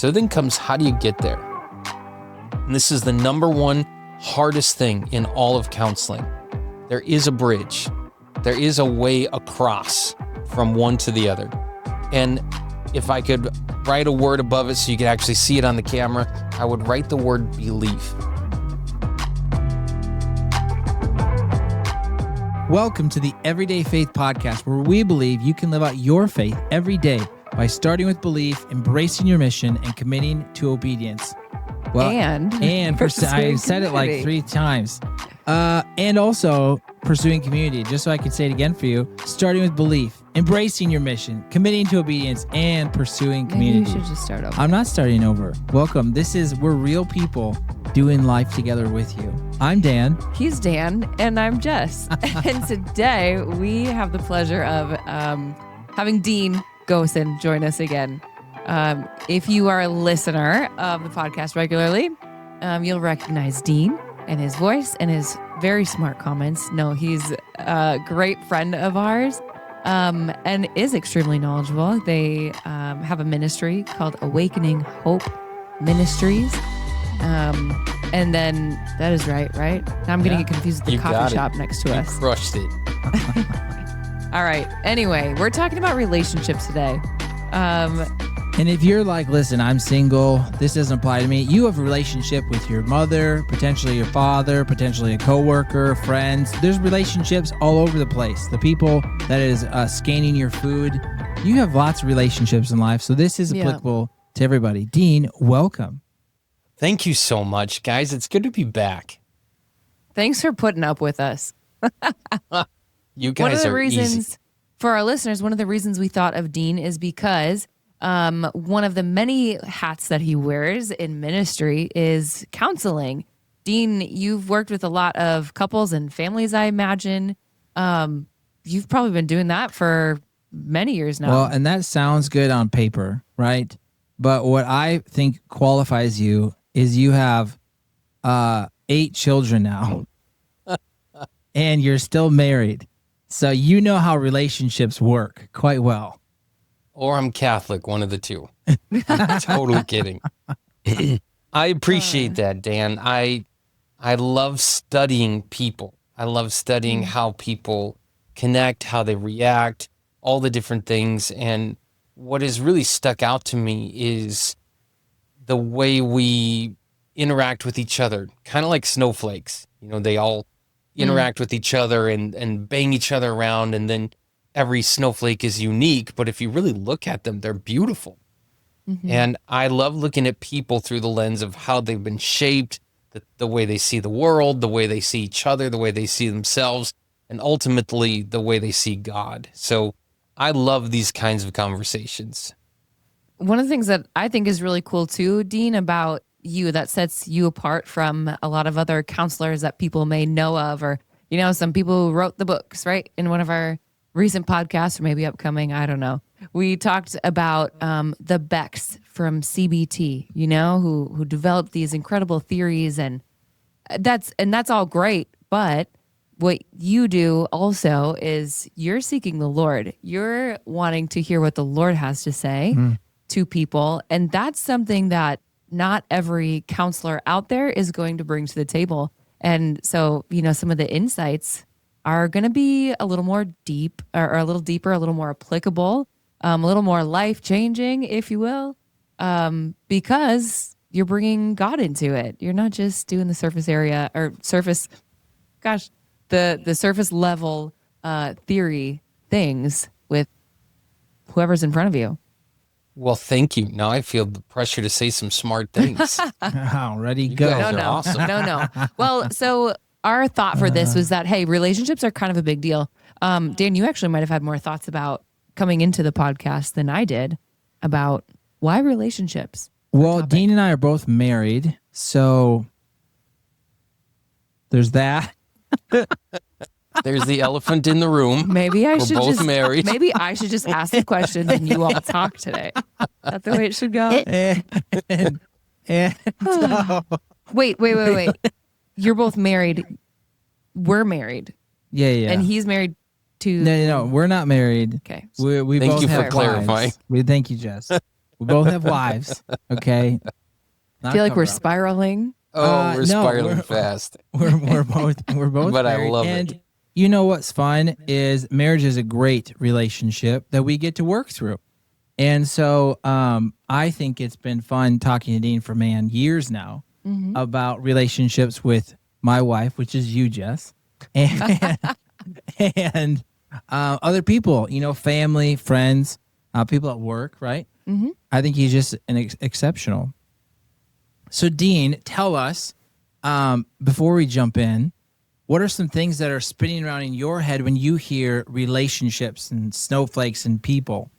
So then comes, how do you get there? And this is the number one hardest thing in all of counseling. There is a bridge. There is a way across from one to the other. And if I could write a word above it so you could actually see it on the camera, I would write the word belief. Welcome to the Everyday Faith Podcast, where we believe you can live out your faith every day by starting with belief, embracing your mission, and committing to obedience. Well, and I said it like 3 times. And also pursuing community, just so I could say it again for you. Starting with belief, embracing your mission, committing to obedience, and pursuing community. Maybe you should just start over. I'm not starting over. Welcome. We're real people doing life together with you. I'm Dan. He's Dan, and I'm Jess. And today we have the pleasure of having Dean Goossen join us again. If you are a listener of the podcast regularly, you'll recognize Dean and his voice and his very smart comments. No, he's a great friend of ours and is extremely knowledgeable. They have a ministry called Awakening Hope Ministries. And then that is right? Now I'm going to get confused with the coffee shop next to us. You crushed it. All right. Anyway, we're talking about relationships today. And if you're like, listen, I'm single, this doesn't apply to me. You have a relationship with your mother, potentially your father, potentially a coworker, friends. There's relationships all over the place. The people that is scanning your food. You have lots of relationships in life. So this is applicable to everybody. Dean, welcome. Thank you so much, guys. It's good to be back. Thanks for putting up with us. You guys one of the are reasons easy. For our listeners, one of the reasons we thought of Dean is because one of the many hats that he wears in ministry is counseling. Dean, you've worked with a lot of couples and families, I imagine. You've probably been doing that for many years now. Well, and that sounds good on paper, right? But what I think qualifies you is you have 8 children now, and you're still married. So you know how relationships work quite well. Or I'm Catholic, one of the two. Totally kidding. I appreciate that, Dan. I love studying people. I love studying how people connect, how they react, all the different things. And what has really stuck out to me is the way we interact with each other, kind of like snowflakes. You know, they all interact with each other and bang each other around, and then every snowflake is unique, but if you really look at them, they're beautiful. And I love looking at people through the lens of how they've been shaped, the way they see the world, the way they see each other, the way they see themselves, and ultimately the way they see God. So I love these kinds of conversations. One of the things that I think is really cool too, Dean, about you that sets you apart from a lot of other counselors that people may know of, or, you know, some people who wrote the books, right? In one of our recent podcasts, or maybe upcoming, I don't know. We talked about the Becks from CBT, you know, who developed these incredible theories, and that's all great. But what you do also is you're seeking the Lord. You're wanting to hear what the Lord has to say to people, and that's something that not every counselor out there is going to bring to the table. And so, you know, some of the insights are going to be a little more deep, or a little deeper, a little more applicable, a little more life-changing, if you will, because you're bringing God into it. You're not just doing the surface level theory things with whoever's in front of you. Well, thank you. Now I feel the pressure to say some smart things. Ready, You go. guys are awesome. No. Well, so our thought for this was that, hey, relationships are kind of a big deal. Dan, you actually might have had more thoughts about coming into the podcast than I did about why relationships. Well, Dean and I are both married, so there's that. There's the elephant in the room. Maybe I We're should both just married. Maybe I should just ask the question and you all talk today. That's the way it should go. Wait. You're both married. We're married. Yeah. And he's married to... No, we're not married. Okay. We Thank both you have for clarifying. Thank you, Jess. We both have wives. Okay. I feel like we're spiraling. We're spiraling fast. We're both but married. I love and it. You know what's fun is marriage is a great relationship that we get to work through. And so I think it's been fun talking to Dean for years now about relationships with my wife, which is you, Jess, and other people, family, friends, people at work, right? Mm-hmm. I think he's just an exceptional. So Dean, tell us, before we jump in, what are some things that are spinning around in your head when you hear relationships and snowflakes and people?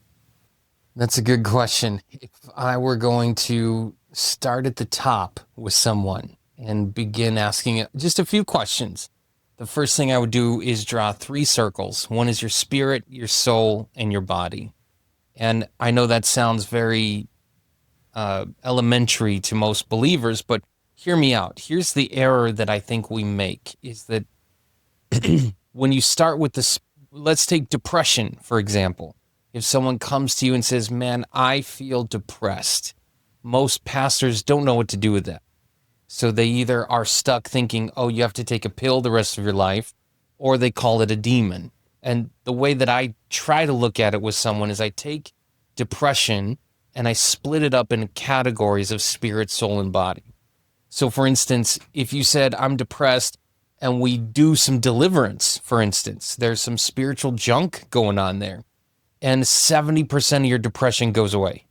That's a good question. If I were going to start at the top with someone and begin asking just a few questions, the first thing I would do is draw 3 circles. One is your spirit, your soul, and your body. And I know that sounds very elementary to most believers, but hear me out. Here's the error that I think we make is that when you start with this, let's take depression, for example. If someone comes to you and says, man, I feel depressed, most pastors don't know what to do with that. So they either are stuck thinking, oh, you have to take a pill the rest of your life, or they call it a demon. And the way that I try to look at it with someone is I take depression and I split it up in categories of spirit, soul, and body. So for instance, if you said, I'm depressed, and we do some deliverance, for instance, there's some spiritual junk going on there, and 70% of your depression goes away.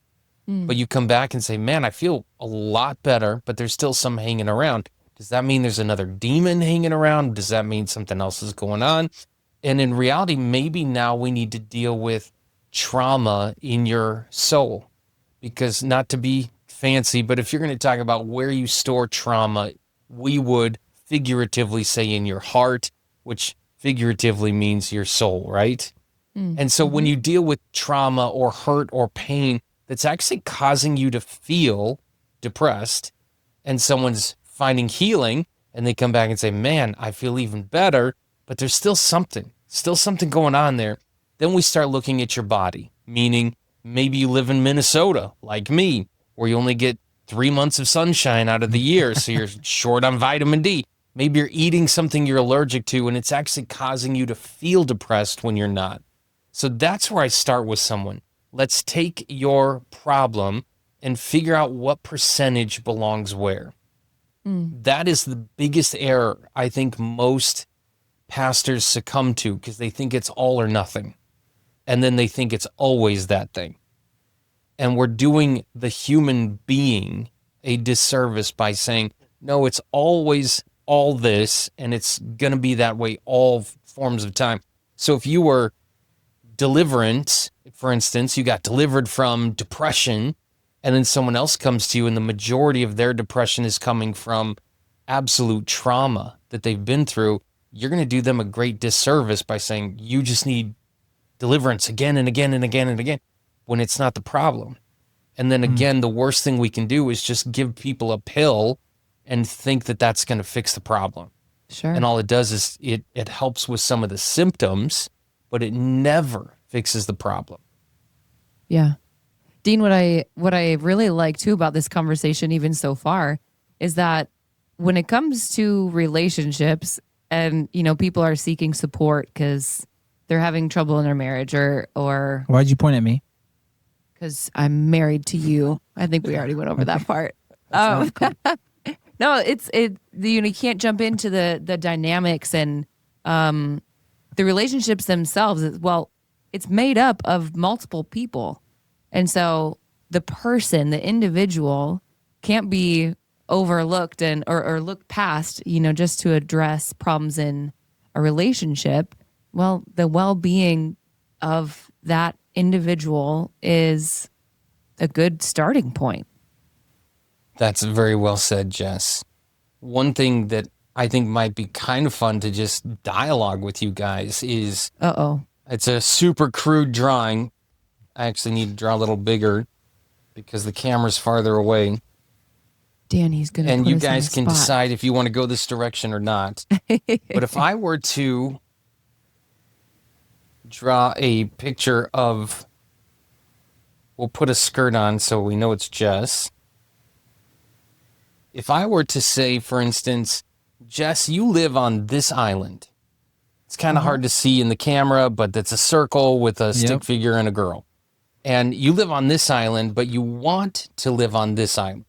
But you come back and say, man, I feel a lot better, but there's still some hanging around. Does that mean there's another demon hanging around? Does that mean something else is going on? And in reality, maybe now we need to deal with trauma in your soul. Because not to be fancy, but if you're going to talk about where you store trauma, we would figuratively say in your heart, which figuratively means your soul, right? And so when you deal with trauma or hurt or pain, that's actually causing you to feel depressed, and someone's finding healing and they come back and say, man, I feel even better, but there's still something going on there. Then we start looking at your body, meaning maybe you live in Minnesota like me, where you only get 3 months of sunshine out of the year, so you're short on vitamin D. Maybe you're eating something you're allergic to and it's actually causing you to feel depressed when you're not. So that's where I start with someone. Let's take your problem and figure out what percentage belongs where. That is the biggest error I think most pastors succumb to, because they think it's all or nothing. And then they think it's always that thing. And we're doing the human being a disservice by saying, no, it's always all this, and it's going to be that way all forms of time. So if you were deliverance, for instance, you got delivered from depression, and then someone else comes to you and the majority of their depression is coming from absolute trauma that they've been through, you're going to do them a great disservice by saying you just need deliverance again and again and again and again, when it's not the problem. And then again, the worst thing we can do is just give people a pill and think that that's going to fix the problem. Sure. And all it does is it helps with some of the symptoms, but it never fixes the problem. Yeah. Dean, what I really like too about this conversation, even so far, is that when it comes to relationships and, people are seeking support because they're having trouble in their marriage or Why'd you point at me? Because I'm married to you. I think we already went over that part. No, you can't jump into the dynamics and the relationships themselves. Well, it's made up of multiple people. And so the person, the individual, can't be overlooked or looked past, just to address problems in a relationship. Well, the well-being of that individual is a good starting point. That's very well said, Jess. One thing that I think might be kind of fun to just dialogue with you guys is... It's a super crude drawing. I actually need to draw a little bigger because the camera's farther away. Danny's going to. And you guys can decide if you want to go this direction or not. But if I were to draw a picture of we'll put a skirt on so we know it's Jess. If I were to say, for instance, Jess, you live on this island. It's kind of hard to see in the camera, but it's a circle with a stick figure and a girl. And you live on this island, but you want to live on this island.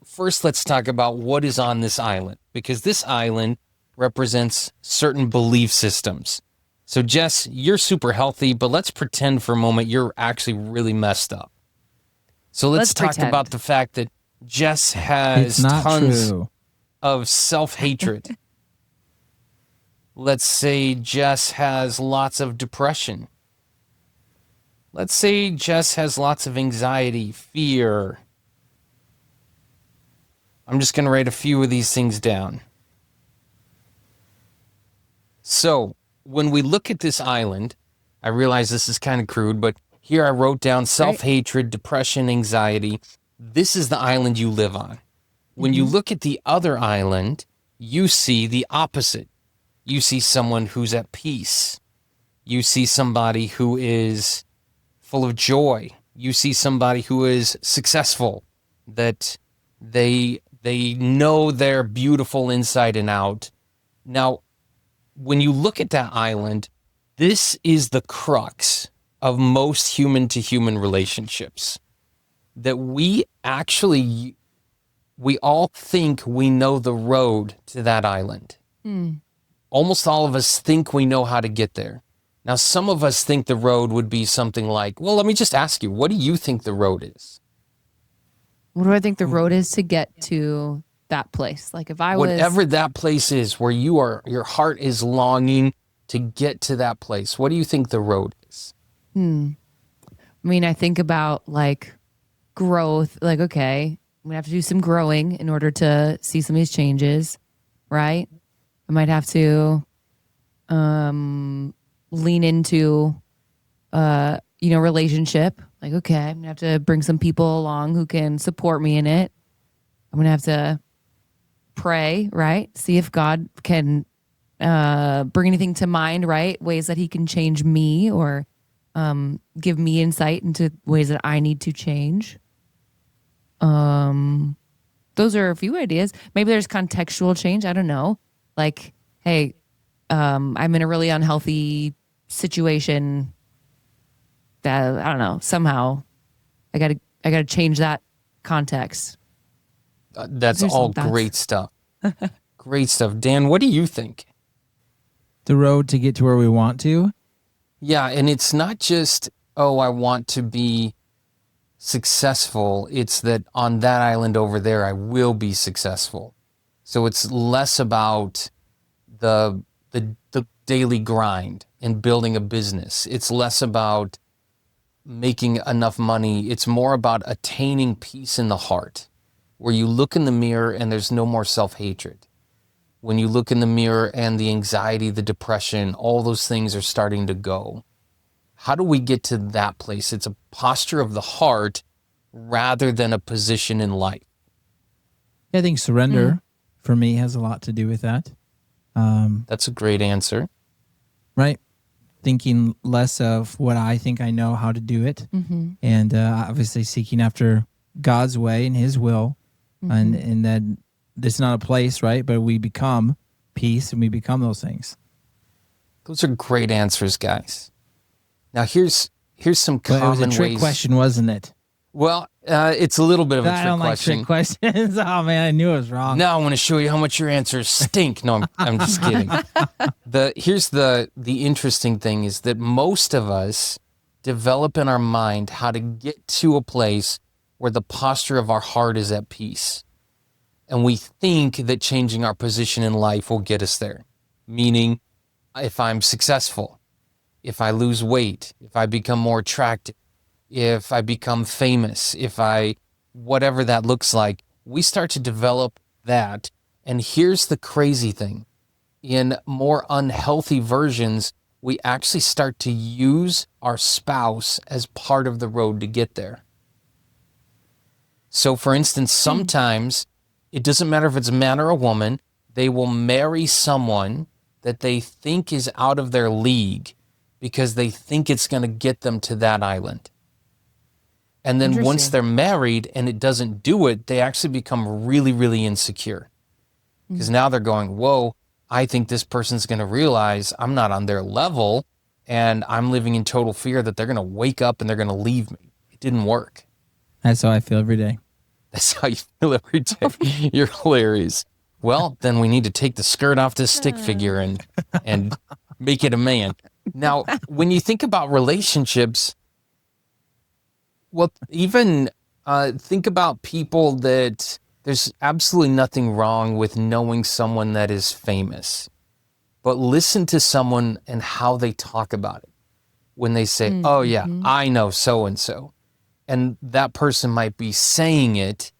First, let's talk about what is on this island, because this island represents certain belief systems. So Jess, you're super healthy, but let's pretend for a moment you're actually really messed up. So let's talk about the fact that Jess has tons of self-hatred. Let's say Jess has lots of depression. Let's say Jess has lots of anxiety, fear. I'm just going to write a few of these things down. So when we look at this island, I realize this is kind of crude, but here I wrote down self-hatred, depression, anxiety. This is the island you live on. When you look at the other island, you see the opposite. You see someone who's at peace. You see somebody who is full of joy. You see somebody who is successful, that they know they're beautiful inside and out. Now, when you look at that island, this is the crux of most human-to-human relationships. That we all think we know the road to that island. Almost all of us think we know how to get there. Now, some of us think the road would be something like, well, let me just ask you, what do you think the road is? What do I think the road is to get to that place? Like if I was... Whatever that place is where your heart is longing to get to that place, what do you think the road is? I mean, I think about like growth, like, okay, I'm gonna have to do some growing in order to see some of these changes, right? I might have to lean into relationship. Like, okay, I'm gonna have to bring some people along who can support me in it. I'm gonna have to pray, right? See if God can bring anything to mind, right? Ways that he can change me or give me insight into ways that I need to change. Those are a few ideas. Maybe there's contextual change. I don't know. Like, hey, I'm in a really unhealthy situation that, I don't know, somehow I gotta change that context. That's all great stuff. Great stuff. Dan, what do you think? The road to get to where we want to? Yeah, and it's not just, oh, I want to be successful. It's that on that island over there, I will be successful. So it's less about the daily grind and building a business. It's less about making enough money. It's more about attaining peace in the heart, where you look in the mirror and there's no more self-hatred. When you look in the mirror and the anxiety, the depression, all those things are starting to go. How do we get to that place? It's a posture of the heart rather than a position in life. I think surrender for me has a lot to do with that. That's a great answer. Right? Thinking less of what I think I know how to do it, and obviously seeking after God's way and his will, and then it's not a place, right? But we become peace and we become those things. Those are great answers, guys. Now here's some common ways. It was a trick question, wasn't it? Well, it's a little bit of a trick question. I don't like trick questions. Oh man, I knew it was wrong. Now I want to show you how much your answers stink. No, I'm just kidding. Here's the interesting thing is that most of us develop in our mind how to get to a place where the posture of our heart is at peace. And we think that changing our position in life will get us there. Meaning, if I'm successful, if I lose weight, if I become more attractive, if I become famous, whatever that looks like, we start to develop that. And here's the crazy thing. In more unhealthy versions, we actually start to use our spouse as part of the road to get there. So for instance, sometimes it doesn't matter if it's a man or a woman, they will marry someone that they think is out of their league because they think it's going to get them to that island. And then once they're married and it doesn't do it, they actually become really, really insecure. Because now they're going, whoa, I think this person's going to realize I'm not on their level and I'm living in total fear that they're going to wake up and they're going to leave me. It didn't work. That's how I feel every day. That's how you feel every day. You're hilarious. Well, then we need to take the skirt off this stick figure and make it a man. Now, when you think about relationships, well, even think about people that there's absolutely nothing wrong with knowing someone that is famous. But listen to someone and how they talk about it. When they say, oh, yeah, I know so-and-so. And that person might be saying it,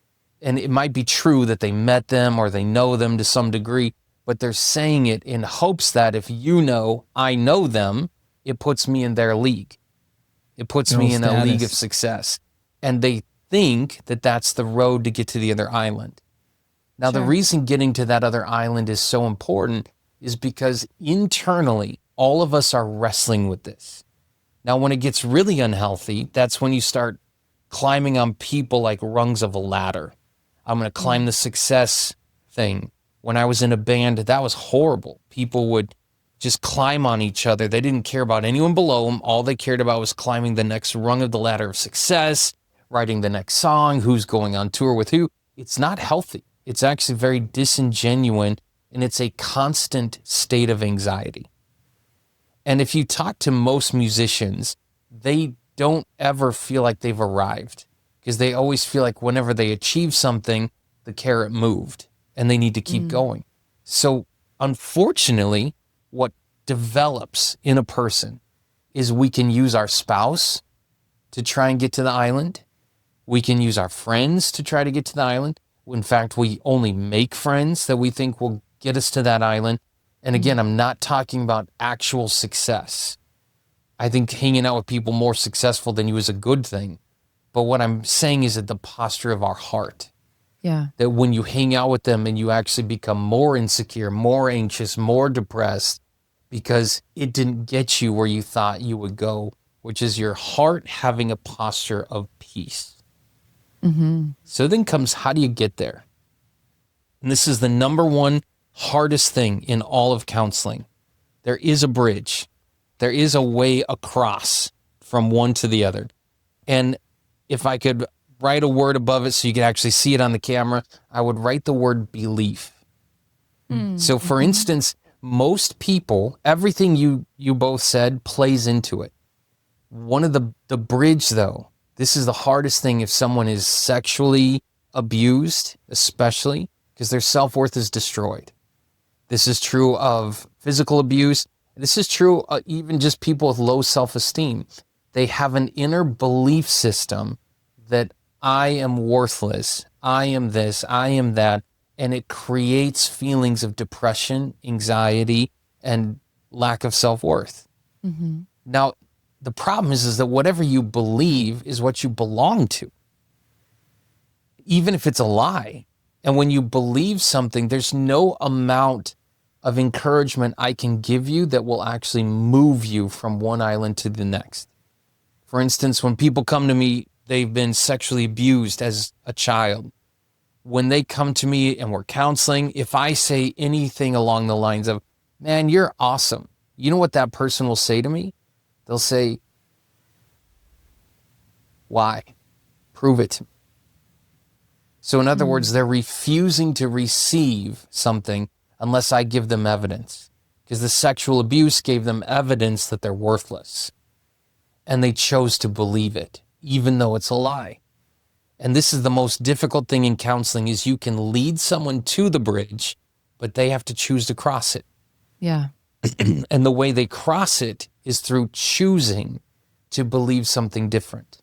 and it might be true that they met them or they know them to some degree, but they're saying it in hopes that if you know I know them, it puts me in their league. It puts me in a league of success. And they think that that's the road to get to the other island. Now, the reason getting to that other island is so important is because internally, all of us are wrestling with this. Now, when it gets really unhealthy, that's when you start climbing on people like rungs of a ladder. I'm going to climb the success thing. When I was in a band, that was horrible. People would just climb on each other. They didn't care about anyone below them. All they cared about was climbing the next rung of the ladder of success, writing the next song, who's going on tour with who. It's not healthy. It's actually very disingenuous, and it's a constant state of anxiety. And if you talk to most musicians, they don't ever feel like they've arrived because they always feel like whenever they achieve something, the carrot moved and they need to keep going. So unfortunately, what develops in a person is we can use our spouse to try and get to the island. We can use our friends to try to get to the island. In fact, we only make friends that we think will get us to that island. And again, I'm not talking about actual success. I think hanging out with people more successful than you is a good thing. But what I'm saying is that the posture of our heart. Yeah. That when you hang out with them and you actually become more insecure, more anxious, more depressed, because it didn't get you where you thought you would go, which is your heart having a posture of peace. So then comes, how do you get there? And this is the number one hardest thing in all of counseling. There is a bridge. There is a way across from one to the other. And if I could write a word above it so you could actually see it on the camera, I would write the word belief. So for instance, most people, everything you both said plays into it. One of the bridge though, this is the hardest thing if someone is sexually abused, especially because their self-worth is destroyed. This is true of physical abuse. This is true even just people with low self-esteem. They have an inner belief system that I am worthless, I am this, I am that, and it creates feelings of depression, anxiety, and lack of self-worth. Now, the problem is that whatever you believe is what you belong to, even if it's a lie. And when you believe something, there's no amount of encouragement I can give you that will actually move you from one island to the next. For instance, when people come to me, they've been sexually abused as a child. When they come to me and we're counseling, if I say anything along the lines of, man, you're awesome, you know what that person will say to me? They'll say, why? Prove it to me. So in other words, they're refusing to receive something unless I give them evidence, because the sexual abuse gave them evidence that they're worthless. And they chose to believe it, even though it's a lie. And this is the most difficult thing in counseling is you can lead someone to the bridge, but they have to choose to cross it. Yeah. And the way they cross it is through choosing to believe something different.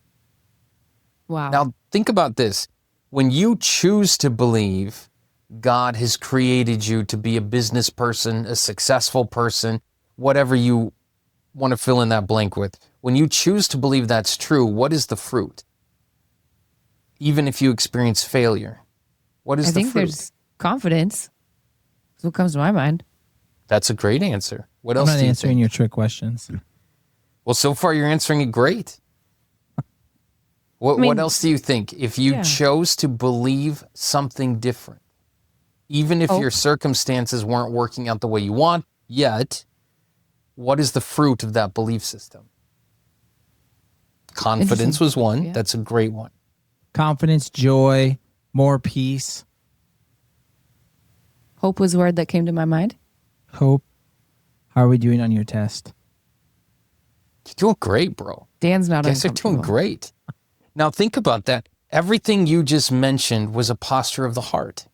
Wow. Now, think about this. When you choose to believe God has created you to be a business person, a successful person, whatever you want to fill in that blank with, when you choose to believe that's true, what is the fruit? Even if you experience failure, what is the fruit? I think there's confidence. That's what comes to my mind. That's a great answer. What else I'm not do you answering think? your trick questions. Well, so far you're answering it great. What else do you think? If you chose to believe something different, even if your circumstances weren't working out the way you want yet, what is the fruit of that belief system? Confidence was one. Yeah. That's a great one. Confidence, joy, more peace. Hope was a word that came to my mind. Hope. How are we doing on your test? You're doing great, bro. Dan's not uncomfortable. You're doing great. Now think about that. Everything you just mentioned was a posture of the heart.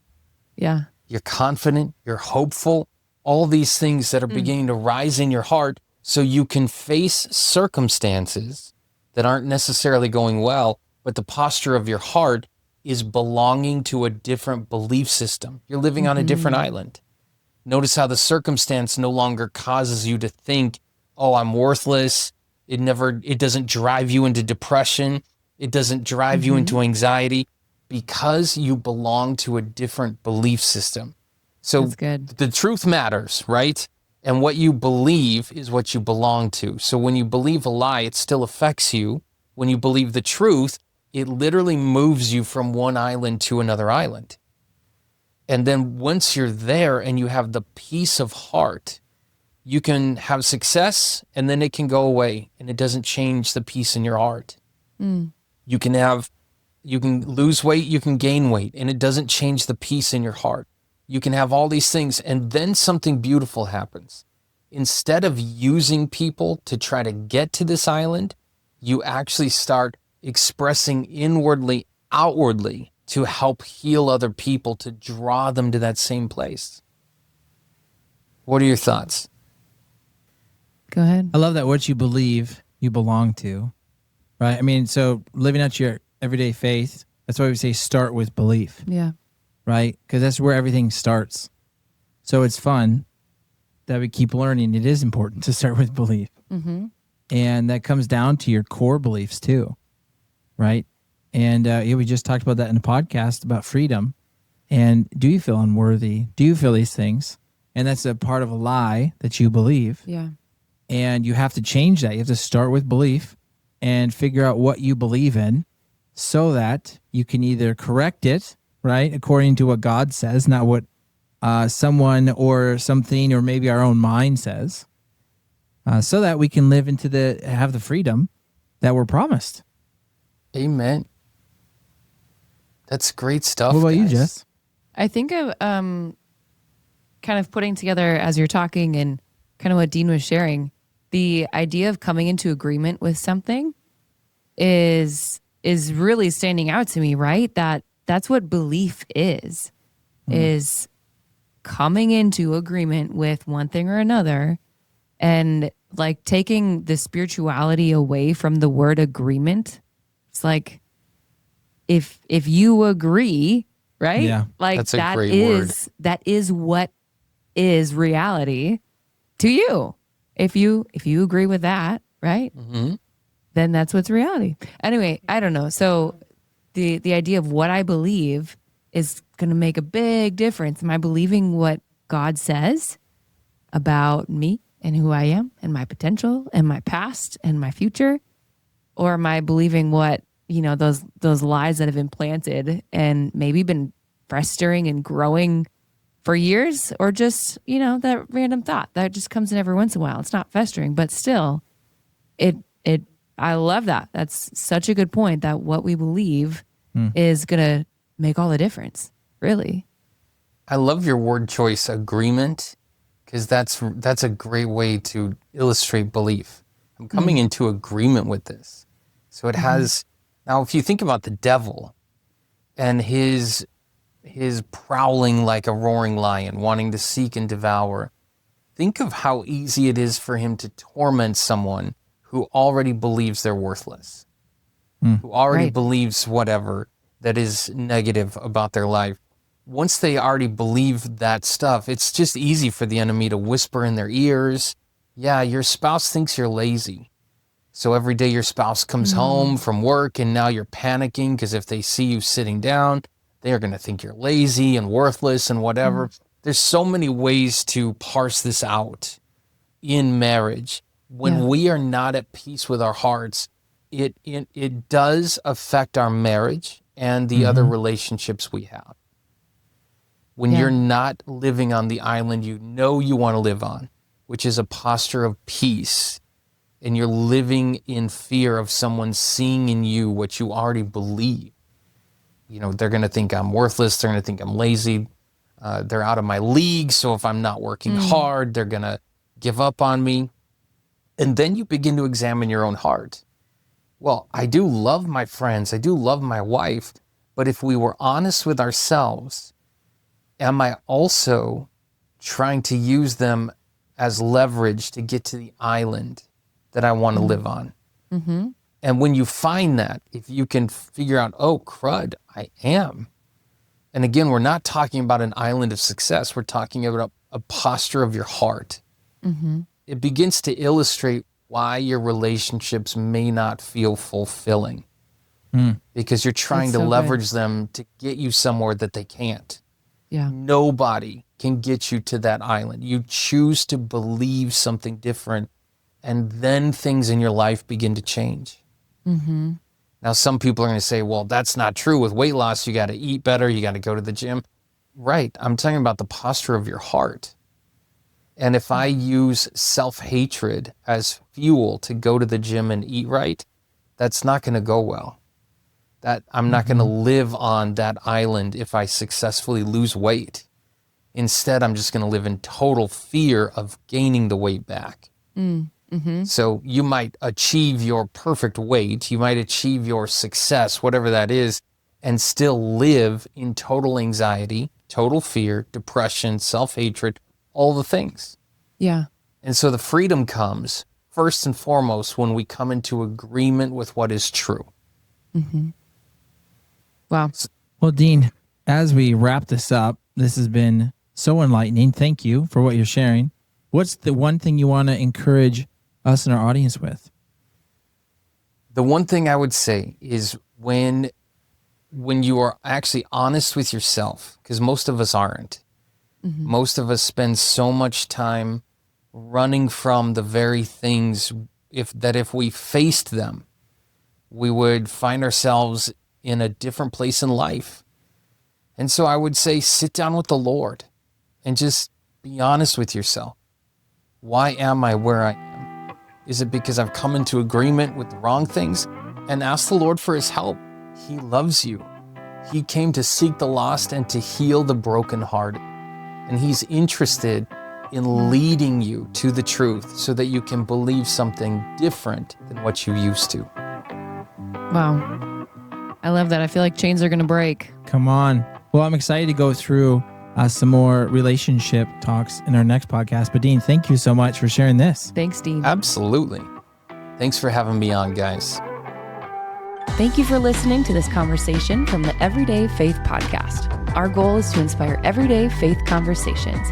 Yeah. You're confident, you're hopeful, all these things that are beginning to rise in your heart so you can face circumstances that aren't necessarily going well, but the posture of your heart is belonging to a different belief system. You're living on a different island. Notice how the circumstance no longer causes you to think, oh, I'm worthless. It doesn't drive you into depression. It doesn't drive you into anxiety because you belong to a different belief system. So the truth matters, right? And what you believe is what you belong to. So when you believe a lie, it still affects you. When you believe the truth, it literally moves you from one island to another island. And then once you're there and you have the peace of heart, you can have success and then it can go away and it doesn't change the peace in your heart. You can lose weight, you can gain weight, and it doesn't change the peace in your heart. You can have all these things, and then something beautiful happens. Instead of using people to try to get to this island, you actually start expressing inwardly, outwardly to help heal other people, to draw them to that same place. What are your thoughts? Go ahead. I love that what you believe, you belong to. Right? I mean, so living out your everyday faith, that's why we say start with belief. Yeah. Right? Because that's where everything starts. So it's fun that we keep learning. It is important to start with belief. And that comes down to your core beliefs too. Right? And we just talked about that in the podcast about freedom. And do you feel unworthy? Do you feel these things? And that's a part of a lie that you believe. Yeah. And you have to change that. You have to start with belief and figure out what you believe in so that you can either correct it, right, according to what God says, not what someone or something or maybe our own mind says, so that we can live have the freedom that we're promised. Amen. That's great stuff. What about you, Jess? I think of kind of putting together as you're talking and kind of what Dean was sharing, the idea of coming into agreement with something is really standing out to me, right? That's what belief is coming into agreement with one thing or another, and like taking the spirituality away from the word agreement. It's like if you agree, right? Yeah, like that's a great word. That is what is reality to you. If you agree with that, right? Then that's what's reality. Anyway, I don't know. So the idea of what I believe is going to make a big difference. Am I believing what God says about me and who I am and my potential and my past and my future? Or am I believing what, those lies that have been planted and maybe been festering and growing for years, or just, that random thought that just comes in every once in a while? It's not festering, but still I love that. That's such a good point, that what we believe is going to make all the difference, really. I love your word choice, agreement, because that's a great way to illustrate belief. I'm coming into agreement with this. So it has, now if you think about the devil and his prowling like a roaring lion, wanting to seek and devour, think of how easy it is for him to torment someone who already believes they're worthless, who already believes whatever that is negative about their life. Once they already believe that stuff, it's just easy for the enemy to whisper in their ears, yeah, your spouse thinks you're lazy. So every day your spouse comes home from work and now you're panicking because if they see you sitting down, they're going to think you're lazy and worthless and whatever. There's so many ways to parse this out in marriage. When we are not at peace with our hearts, it does affect our marriage and the other relationships we have. When you're not living on the island you want to live on, which is a posture of peace, and you're living in fear of someone seeing in you what you already believe. They're going to think I'm worthless. They're going to think I'm lazy. They're out of my league. So if I'm not working hard, they're going to give up on me. And then you begin to examine your own heart. Well, I do love my friends. I do love my wife. But if we were honest with ourselves, am I also trying to use them as leverage to get to the island that I want to live on? And when you find that, if you can figure out, oh, crud, I am. And again, we're not talking about an island of success. We're talking about a posture of your heart. It begins to illustrate why your relationships may not feel fulfilling. Because you're trying to leverage them to get you somewhere that they can't. Yeah. Nobody can get you to that island. You choose to believe something different, and then things in your life begin to change. Now, some people are going to say, well, that's not true. With weight loss, you got to eat better. You got to go to the gym. Right. I'm talking about the posture of your heart. And if I use self-hatred as fuel to go to the gym and eat right, that's not going to go well. That I'm not going to live on that island if I successfully lose weight. Instead, I'm just going to live in total fear of gaining the weight back. So you might achieve your perfect weight, you might achieve your success, whatever that is, and still live in total anxiety, total fear, depression, self-hatred, all the things. Yeah. And so the freedom comes first and foremost when we come into agreement with what is true. Wow. Well, Dean, as we wrap this up, this has been so enlightening. Thank you for what you're sharing. What's the one thing you want to encourage us and our audience with? The one thing I would say is when you are actually honest with yourself, because most of us aren't. Most of us spend so much time running from the very things if we faced them, we would find ourselves in a different place in life. And so I would say, sit down with the Lord and just be honest with yourself. Why am I where I am? Is it because I've come into agreement with the wrong things? And ask the Lord for his help. He loves you. He came to seek the lost and to heal the brokenhearted. And he's interested in leading you to the truth so that you can believe something different than what you used to. Wow. I love that. I feel like chains are going to break. Come on. Well, I'm excited to go through some more relationship talks in our next podcast. But Dean, thank you so much for sharing this. Thanks, Dean. Absolutely. Thanks for having me on, guys. Thank you for listening to this conversation from the Everyday Faith Podcast. Our goal is to inspire everyday faith conversations.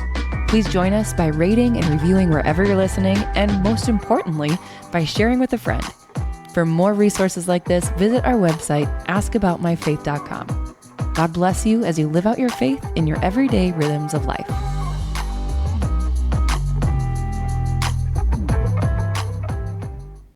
Please join us by rating and reviewing wherever you're listening, and most importantly, by sharing with a friend. For more resources like this, visit our website, askaboutmyfaith.com. God bless you as you live out your faith in your everyday rhythms of life.